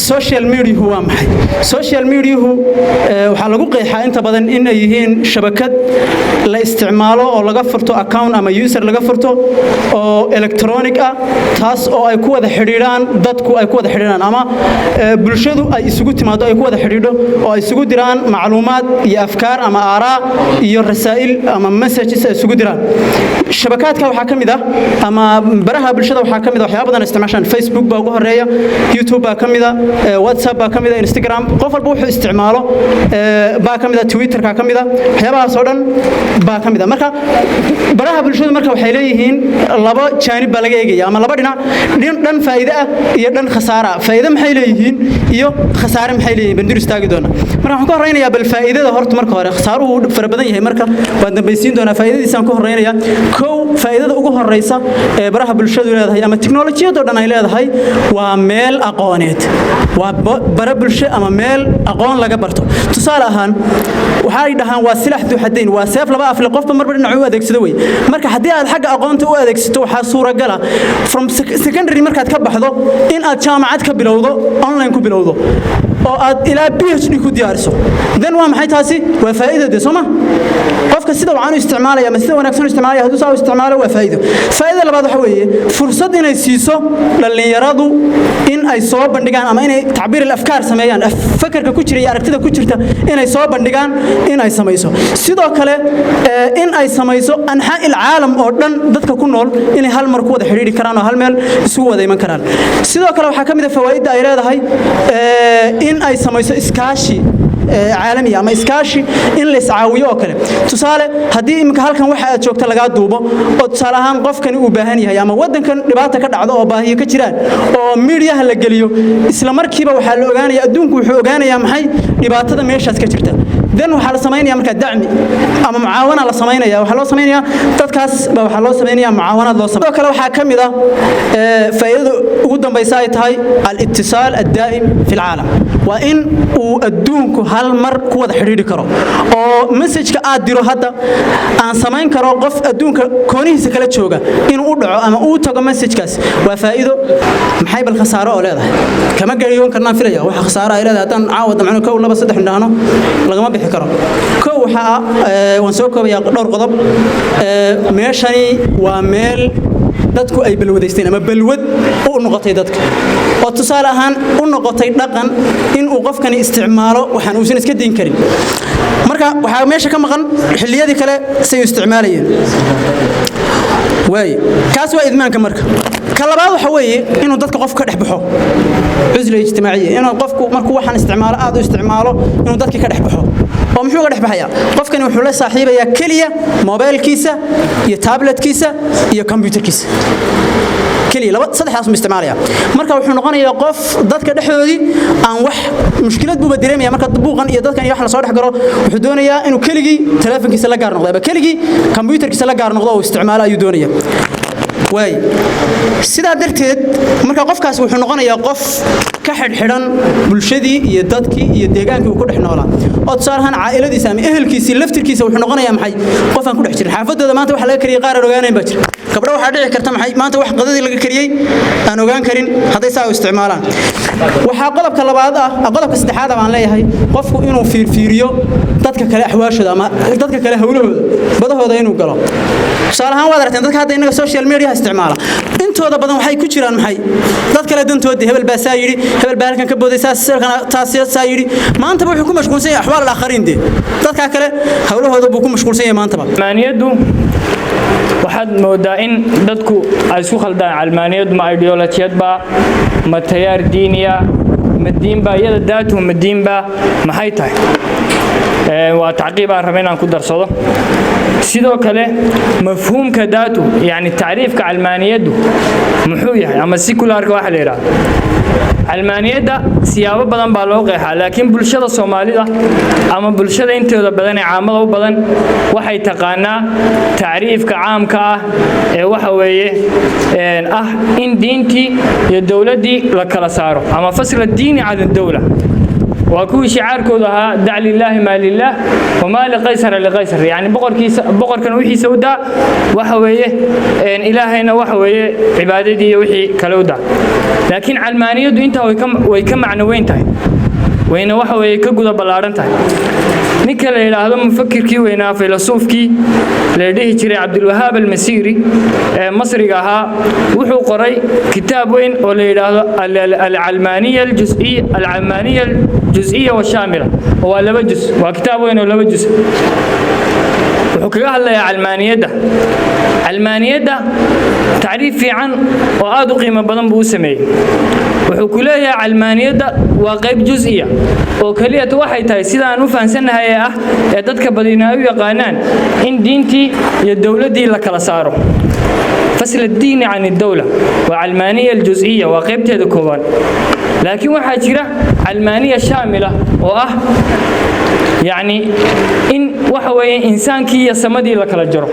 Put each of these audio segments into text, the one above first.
social media هو محي social media هو وحلقوا قيحة أنت بدن إن يهين شبكات لا استعماله أو لقفرته account أما user لقفرته أو electronic تاس أو أي كود حريران ضدكو أي كود حريران أما بلشدو أي سجود ما ده أي كود حريره أو أي سجود دران معلومات يأفكار أما آراء يرسائل أما messages سجود دران شبكات كوا حكم ده أما برها بلشدو حكم ده وحياة بدن استعمال فيسبوك بقوه الرأي يوتيوب بكم ده واتساب بكم ده انستغرام قفل بوح استعماله بكم ده تويتر بكم ده حياة صورن بكم ده مركا برها بلشدو مركا وحيليهين لبا جانب بلغيجي أما لبا دين فائدة يدن خسارة فائدة محيليهين يو خسارة محيليهين بندير استاجدونا مركا حكوا رأينا يا بالفائدة ده هرت مركا هره خسارة فربدن يهي مركا بعد بيسين دونا فائدة دي سانكو رأينا يا كو فائدة أوجه الرئيسة برها بلشدو هذا هي أما التكنولوجيا دونا هذا هاي وميل أقوانيت وبرا بلشة أما ميل أقوان لقى برتو تصالحان وحاي دهان وسلاح ذو حدين وسيف لبقى في القف بمربر نعوه ذيك سدوي مركا حدي هذا حق أقوان تو ذيك ستو حصورة جلا from secondary مركا تكبح ذو إن الجامعات كبلوضو online كبلوضو أو إلى PhD كديارسو then وام حيت هاسي وفائدة دي سما قفك السيدة وعانو استعماله يا مسيدة ونكسر استعماله هدوس أو استعماله وفائدة فائدة لبعض حويه فرصة إن يسيسو للي يرادو إن أي صواب بندقان أما إن تعبير الأفكار سميان فكر ككتير ياركتدا كتيرتا إن أي صواب بندقان إن أي سميسو سيدو كله إن أي سميسو أنحاء العالم أردن ضدك كنول إن هالمركوض حريري كرانو هالمال سوى دايما كران سيدو كله وحكم إذا فوائد دائرة هاي إن أي سميسو إسكاشي عالمي أما إسكاشي إن لسعاوية وكله تصالح هدي مكهال كان واحد شوكت لقى دوبه أو تصالحان قف كان وبهني هي أما ودن كان لبعته كده عضو باهي كتيران أو ميديا هلا جليو إسلام مركبة وحال أوغاني يدونك وحوغاني يا محي لبعته ماشى كتيرته ذن وحال سمين يا مركز دعمي أما معاونة على سمين يا وحال سمين يا تذكاس وحال سمين يا معاونة الله سمين وكلو حاكم إذا فائدة قدام بيسايت هاي الاتصال الدائم في العالم وإن ودونك هالمر قوة حريري كرو أو مسج كأديرو هذا عن سمين كرو قف أدونك كوني سكلت شوجا إن أودع أما أوتوجا مسج كاس وفائدة محيب الخسارة ولا هذا كما قريون كنا في رجع وخسارة إلى هذا عاود معنا كول لا بس ده حنا لقما بيحكروا كو حا ونسوكو يا دور قضب ماشاني وميل dadku ay balwadaysteen ama balwad oo noqotay dadka oo tusaale ahaan u noqotay dhaqan in uu qofkani isticmaalo waxaan uusan iska diin karin marka waxa meesha ka maqan xilliyadii kale say isticmaalayeen way kaas waa idmaanka marka كلامه وحوي إنه ضدك قف كده بحو عزلة اجتماعية إنه قف مركو وحن استعماله أو استعماله إنه ضدك كده بحو ومحو كده بحياة قف كانوا حوله صاحبه يا كلية موبايل كيسة يا تابلت كيسة يا كمبيوتر كيسة كلية لو صدق حاسم استعمالها مركو وحنا نقول يا قف ضدك كده حودي عن وح مشكلة ببدرهم يا مركو طبوقا يا ضدك يحل صالح جرا وحدونا يا إنه كلية تلفون كيسة لا جارنا غيبة كلية كمبيوتر كيسة لا جارنا غضا واستعمالها يدونية واي سيدا درتيد marka qofkaas wuxuu noqonayaa qof ka xidhan bulshadii iyo dadkii iyo deegaankii uu ku dhex noolaa oo saarhan caa'iladiisa ama ehelkiisa laftirkiisa wuxuu noqonayaa maxay qof aan ku dhex jirin xaafadooda maanta waxa laga kariyay qaar ogaanayn baa jira gabdho waxa dhici karta maxay maanta wax qadadii laga kariyay aan ogaan karin haday saa u isticmaalaan waxa qodobka labaad ah qodobka saddexaad aan leeyahay qofku inuu fiiriyo dadka kale axwaashooda ama dadka kale hawlahooda badahooda inuu galo saarahan waad aragteen dadka hadda inaga social media isticmaala intooda badan waxay ku jiraan maxay dad kale dantood hebel baa saa yiri hebel baa halkan ka boodaysaa taasiya saa yiri maanta wuxuu ku mashquulsan yahay axwaal aakhariin dadka kale hawlahooda buu ku mashquulsan yahay maanta maaniyadu waxaad moodaa in dadku ay isku khaldaan calmaaniyadu ma ideologiyad ba ma tayaar diiniya ma diin ba iyada daatu ma diin ba maxay tahay waa tacqiib aan rabay inaan ku darsado sidoo kale mafhuumka daatu yani taariifka calmaaniyadu muxuu yahay ama sekularka waxa la yiraahdo calmaaniyada siyaabo badan baa loo qeexaa laakiin bulshada Soomaalida ama bulshada inteeda badan ee caamada u badan waxay taqaanaa taariifka caamka ah ee waxa weeye in diintii iyo dawladii la kala saaro ama fasl diini aan dawla وكوي شعار كودها دع لله ما لله وما لقيصر لقيصر يعني بقر كان وحي سودا وحويه إن إلهنا وحويه عبادتي وحي كلودا لكن علمانية أنت ويكم معنوين تاي وين وحويه كجودا بلارن تاي نكلا إلى هذا مفكر كي وين فيلسوف كي لديه شري عبد الوهاب المسيري مصري جاها وحو قري كتاب وين ولا إلى العلمانية الجزئية والشاملة هو لا بجز وكتاب وين ولا بجز وحكيها الله يا علمانية ده تعريف في عن وآدو قيمة بدن بوسمي وحكولها يا علمانية ده وقيب جزئية وكلية واحد تاي سيدا نوفان سنها يا يددك بديناوي قانان إن دينتي الدولة دي لك لصارو فصل الدين عن الدولة وعلمانية الجزئية وقيبتها دكوان لكن واحد جرا علمانية شاملة يعني إن وحوي إنسانكي يسمدي لك الجرو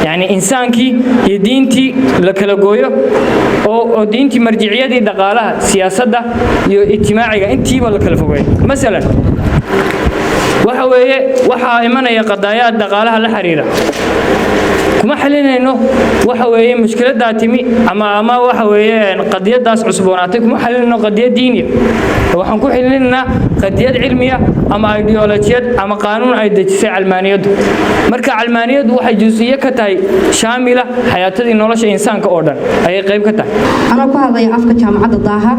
يعني إنسانكي يدينتي لك الجويو أو دينتي مرجعية دي دقالها سياسة ده اجتماعية أنتي ولا كلفوي مثلا وحا إيمانا يا قضايا دقالها الحريرة كما حلينا إنه وحوي مشكلة داتمي أما وحوي قضية داس عصبوناتك كما حلينا إنه قضية دينية وحنكون حلينا قضية علمية أما أيديولوجيات أما قانون أيديولوجية علمانية مركا علمانية وحي جزئية كتاي شاملة حياة النولش إنسان كأوردن أي قيب كتاي أنا كهذا يعرف كجامعة الضاحة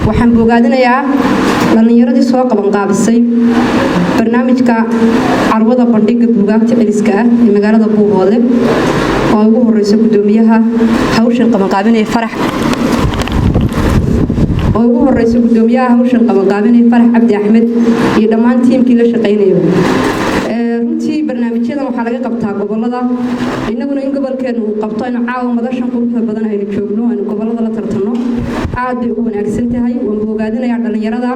waxaan bogaadinayaa dhallinyaradii soo qaban qaabisay barnaamijka carwada bandhigga buugaagta celiska ah ee magaalada Buuhoodle oo ugu horeysa gudoomiyaha hawshan qaban qaabinaya Farax Cabdi Axmed iyo dhammaan tiimkii la shaqeynayay runtii barnaamijyadan waxaa laga qabtaa gobolada inaguna in gobolkeenu uu qabto in caawa madashan quruxda badan aynu joogno aynu gobolada la tartano aad bay ugu wanaagsan tahay waan bogaadinayaa dhalinyarada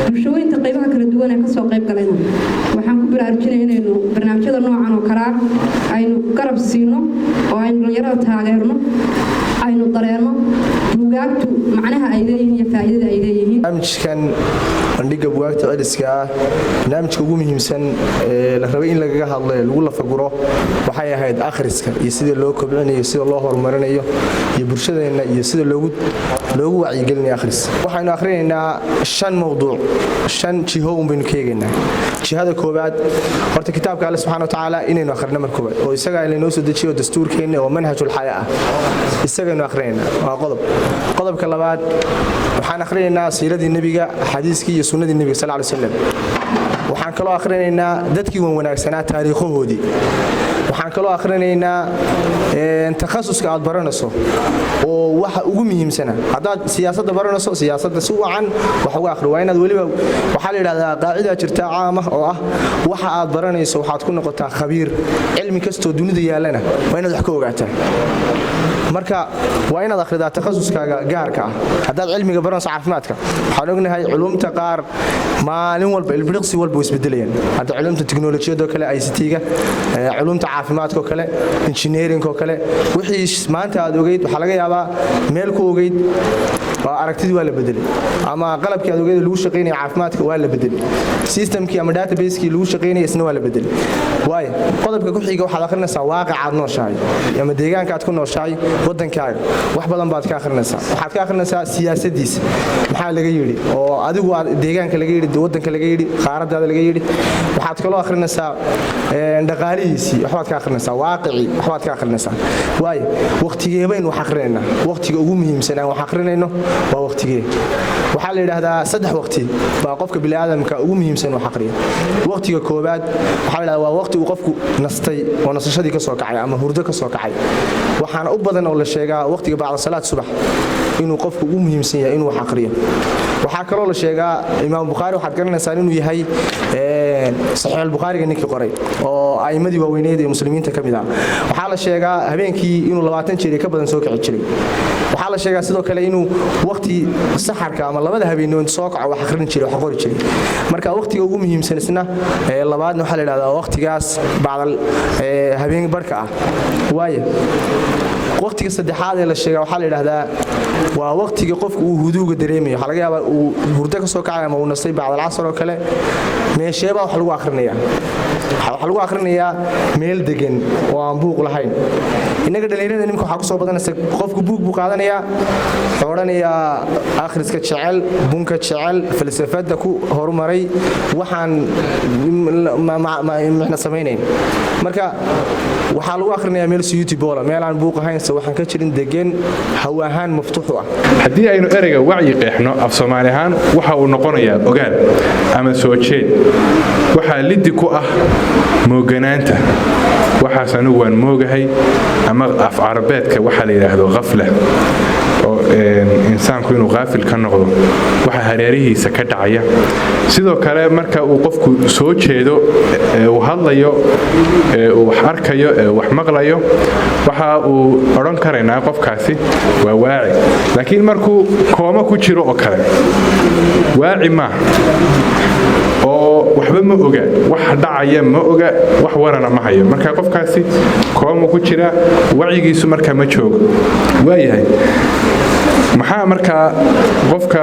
bulshooyinka qaybaha kala duwan ee ka soo qayb galayna waxaan ku baraarujinayaa inaynu barnaamijyada noocan oo kala aynu garab siino oo aynu dhalinyarada taageerno aynu dareeno buugaagtu macnaha ay leeyihiin iyo faa'iidada ay leeyihiin barnaamijkan bandhigga buugaagta celiska ah barnaamijka ugu muhiimsan la rabay in laga hadlo lagu la faguro waxay ahayd akhriska iyo sida loo kobcinayo sida loo horumarinayo iyo bulshadeena iyo sida loogu wacyigelinayo akhris waxaanu akhrinaynaa 5 mawduuc 5 jiho baynu keegaynaa jihada koobaad horta kitaabka Allah subhanahu wa ta'ala inaynu akhrino marka koobaad oo isaga ay noo soo dejiyo dastuurkeena oo manhajul hayaa isaga inuu akhrinaynaa waa qodobka labaad waxaan akhrinaynaa siiradii nabiga xadiiskii iyo sunnadii nabiga sallallahu alayhi wasallam waxaan kaloo akhrinaynaa dadkii wanaagsanaa taariikhoodii waxaan kaloo akhrinaynaa takhasuska aad baranayso oo waxa ugu muhiimsan hadaad siyaasadda baranayso siyaasadda si wacan wax uga akhri waa inaad waliba waxa la yiraahdaa qaacida jirta caam ah oo ah waxa aad baranayso waxaad ku noqotaa khabiir cilmi kasto dunida yaalana waa inaad wax ka ogaataa marka waa inaad akhridaa takhasuskaaga gaarka ah hadaad cilmiga baranayso caafimaadka waxaan ognahay culumta qaar maalin walba ilbiriqsi walba isbedelayaan hada culumta tiknoolajiyada kale ICT-ga culumta caafimaadka kale engineering kale wixii maanta aad ogeyd waxa laga yaabaa meel ku ogeyd aragtidii waa la bedelay ama qalabkii aad ogeyd lagu shaqeynay caafimaadka waa la bedelay systemkii ama database-kii lagu shaqeynay isna waa la bedelay waay qodobka ku xiga waxaad akhrinaysaa waaqacaad nooshahay ama deegaanka aad ku nooshahay wadankaaga wax badan baad ka akhrinaysaa waxaad ka akhrinaysaa siyaasadiisa maxaa laga yiri oo adigu deegaanka laga yiri wadanka laga yiri qaaradaada laga yiri waxaad kaloo akhrinaysaa dhaqaalihiisii waxaad ka akhrinaysaa waaqici waxaad ka akhrinaysaa waay waqtigeebayn wax akhrinayna waqtiga ugu muhiimsan aan wax akhrinayno waa waqtigee waxa la yiraahdaa 3 waqti baa qofka bini aadamka ugu muhiimsan wax akhriyo waqtiga koobaad waxa la yiraahdaa waa waqti uu qofku nastay oo nasashadii ka soo kacay ama hurdo ka soo kacay waxaana u badan oo la sheegaa waqtiga bacda salaad subax inuu qofku ugu muhiimsan yahay inuu wax akhriyo waxa kale oo la sheegaa imaam bukhari waxaad garanaysaa inuu yahay sahih al-bukhari ninkii qoray oo aymadii waaweyneed ee muslimiinta kamid ah waxa la sheegaa habeenkii inuu 20 jeer ka badan soo kici jiray waxa la sheegaa sidoo kale inuu waqti saxarka ama labada habeenimo soo kaco wax akhrin jiray wax qori jiray marka waqtiga ugu muhiimsan isna labaadna waxa la yiraahdaa waqtigaas bacda habeen barka ah waaye waqtiga saddexaad ee la sheegay waxaa la yiraahdaa waa waqtiga qofku uu huduuga dareemayo waxa laga yaabaa uu hurdo ka soo kacay ama uu nasay bacda casr oo kale meesheeba wax lagu akhrinayaa waxa lagu akhrinayaa meel degan oo aan buuq lahayn inaga dhalinyarada nimka waxa ku soo badanaysa qofku buuq buu qaadanayaa xooranayaa akhriska jecel bunka jecel falsafada ku horumaray waxaan ma sameeyeen marka waxa lagu akhrinayaa meel YouTube wala meel aan buuq ahayn waxaan ka jirin degan hawaahan maftuux ah haddii aynu ereyga wacyi qeexno af Soomaali ahaan waxa uu noqonayaa ogaal ama soo jeed waxa liddi ku ah mooganaanta waxaas anigu waan moogahay ama af carabeedka waxa la yiraahdo qafla oo insaanku inuu qaafil ka noqdo waxa hareerihiisa ka dhacaya sidoo kale marka uu qofku soo jeedo uu hadlayo uu wax arkayo wax maqlayo waxa uu oran kareynaa qofkaasi waa waaci laakiin markuu kooma ku jiro oo kale waaci ma oo waxba ma oga wax dhacaya ma oga wax warana ma hayo marka qofkaasi kooma ku jira wacigiisu marka ma joogo waayahay maxaa marka qofka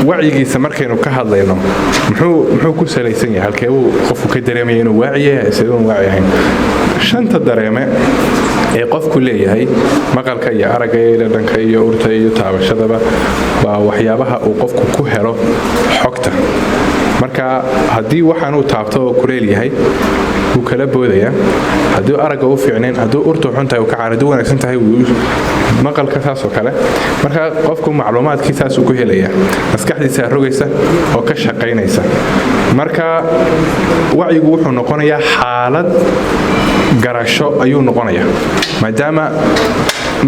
wacigiisa markaynu ka hadlayno muxuu ku salaysan yahay halkee uu qofku ka dareemayo inuu waaciyahay sidoo waaci ahayn shanta dareeme ee qofku leeyahay maqalka iyo aragga iyo dhadhanka iyo urta iyo taabashadaba waa waxyaabaha uu qofku ku helo xogta marka haddii waxaan uu taabto oo kuleel yahay uu kala boodaya haddii aragga uu fiicneen haddii urtu xun tahay uu ka caaradu wanaagsan tahay maqalka taas oo kale marka qofku macluumaadkiisaas uu ku helaya maskaxdiisa rogaysa oo ka shaqaynaysa marka wacyigu wuxuu noqonayaa xaalad garasho ayuu noqonayaa maadaama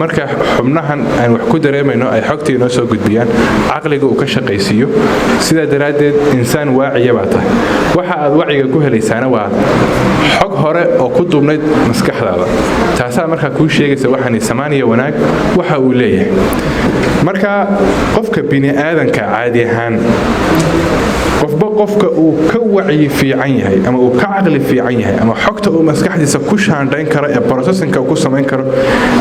marka xubnahan aan wax ku dareemayno ay xogtii noo soo gudbiyaan aqliga uu ka shaqaysiyo sida daraadeed insaan waaciya baa tahay waxa aad waciga ku helaysaana waa xog hore oo ku duubnayd maskaxdaada taasaa marka kuu sheegaysa waxaan samaaniya wanaag waxa uu leeyahay marka qofka bini aadanka caadi ahaan qofka uu ka wacyi fiican yahay ama uu ka aqli fiican yahay ama xogta uu maskaxdiisa ku shaandhayn karo ee processing ku samayn karo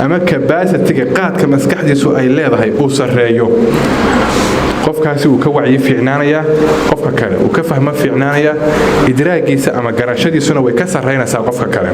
ama capacity-ga qaadka maskaxdiisu ay leedahay uu sareeyo qofkaasi uu ka wacyi fiicnaanaya qofka kale uu ka fahmo fiicnaanaya idraagiisa ama garashadiisuna way ka sareynaysaa qofka kale